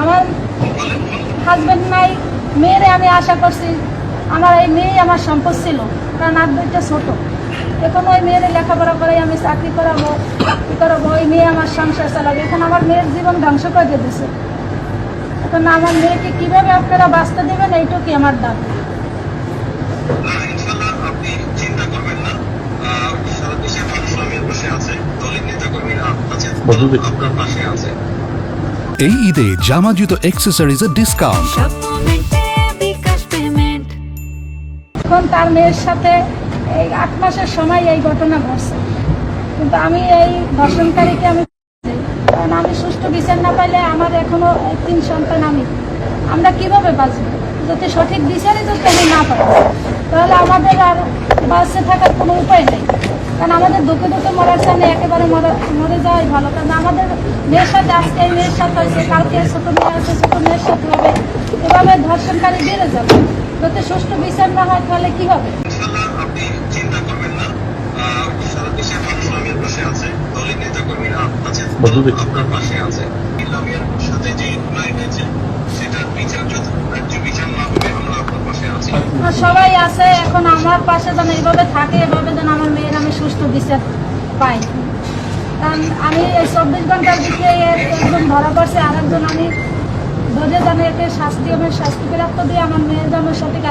আমার হাজব্যান্ড নাই, মেয়েরে আমি আশা করছি, আমার এই মেয়ে আমার সম্পদ ছিল, কারণ আর দুইটা ছোটো। এখন ওই মেয়েরে লেখাপড়া করে আমি চাকরি করাবো, কী করাবো, ওই মেয়ে আমার সংসার চালাবে। এখন আমার মেয়ের জীবন ধ্বংস করে দিতেছে। এখন আমার মেয়েকে কীভাবে আপনারা বাঁচতে দেবেন, এইটুকুই আমার দাবি। এই ঈদে জামা জুতো অ্যাক্সেসরিজের ডিসকাউন্ট। এখন তার মেয়ের সাথে এই 8 মাসের সময় এই ঘটনা ঘটছে, কিন্তু আমি এই ধর্ষণকারীকে আমি, কারণ আমি সুষ্ঠু বিচার না পাইলে আমার এখনো 3 সন্তান, আমরা কিভাবে বাঁচব? যদি সঠিক বিচারই যদি আমি না পাই, তাহলে আমাদের আর বাঁচতে থাকার কোনো উপায় নেই। কারণ আমাদের দুঃখে দুঃখে মরার সামনে একেবারে মরে যাওয়াই ভালো। কারণ আমাদের মেয়ের সাথে আজকে এই মেয়ের সাথে হয়েছে, কালকে ছোটো মেয়ে আছে, ছোটো মেয়ের সাথে হবে, এভাবে ধর্ষণকারী বেড়ে যাবে। যদি সুষ্ঠু বিচার না হয় তাহলে কি হবে? সবাই আছে, এখন আমার পাশে যেন এইভাবে থাকে, এভাবে যেন আমার মেয়ের আমি সুষ্ঠু বিচার পাই। কারণ আমি এই 24 ঘন্টার দিকে একজন ধরা পড়ছে, আর একজন আমি ধরে যেন একে শাস্তি প্রাপ্ত দিয়ে আমার মেয়ের যেন সঠিক,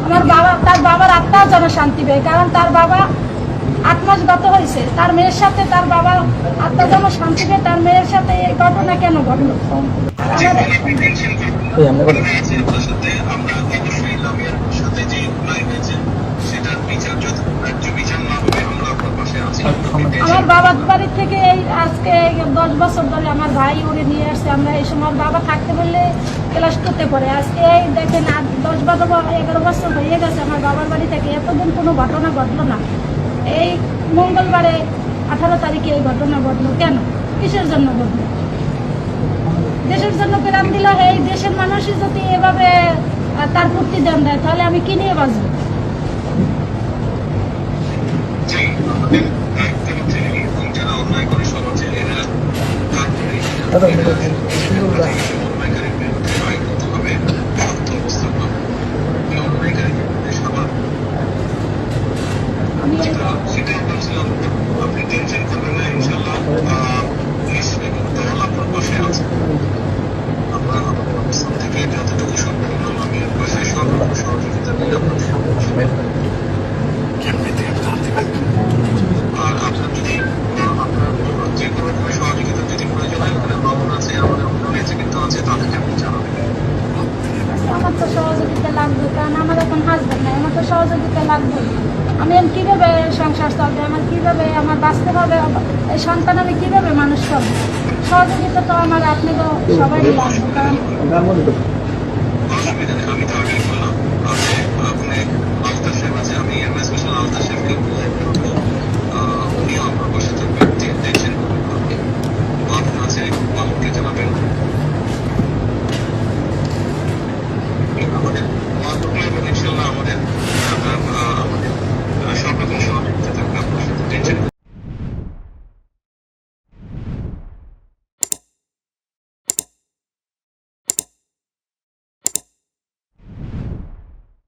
আমার বাবা, তার বাবার আত্মাও যেন শান্তি পায়। কারণ তার বাবা 8 মাস গত হয়েছে, তার মেয়ের সাথে তার বাবার আত্মা যেন শান্তি পায়। তার মেয়ের সাথে এই ঘটনা কেন ঘটলো? আমার বাবার বাড়ি থেকে এই আজকে 10 বছর ধরে আমার ভাই ওরে নিয়ে আসছে। আমরা এই সময় বাবা থাকতে বললে ক্লাস 2-তে পড়ে, আজকে এই দেখেন 10-11 বছর হয়ে গেছে আমার বাবার বাড়ি থেকে, এতদিন কোনো ঘটনা ঘটলো না। এই মঙ্গলবারে 18 তারিখে এই ঘটনা ঘটলো কেন? কিসের জন্য ঘটলো? দেশের জন্য প্রাণ দিল। এই দেশের মানুষই যদি এভাবে তার প্রতিদান দেয়, তাহলে আমি কি নিয়ে বাঁচবো? আমার তো সহযোগিতা লাগবে, কারণ আমার এখন হাজব্যান্ড নাই, আমার তো সহযোগিতা লাগবে। আমি কীভাবে সংসার চলবে, আমার কীভাবে আমার বাঁচতে হবে, এই সন্তান আমি কীভাবে মানুষ করবো? সহযোগিতা তো আমার আপনাকে সবাই লাগবে। কারণ আমি তো আগে বললাম, আপনি আলতাফ সাহেব আছে, আমি এমএস আলতাফ সাহেব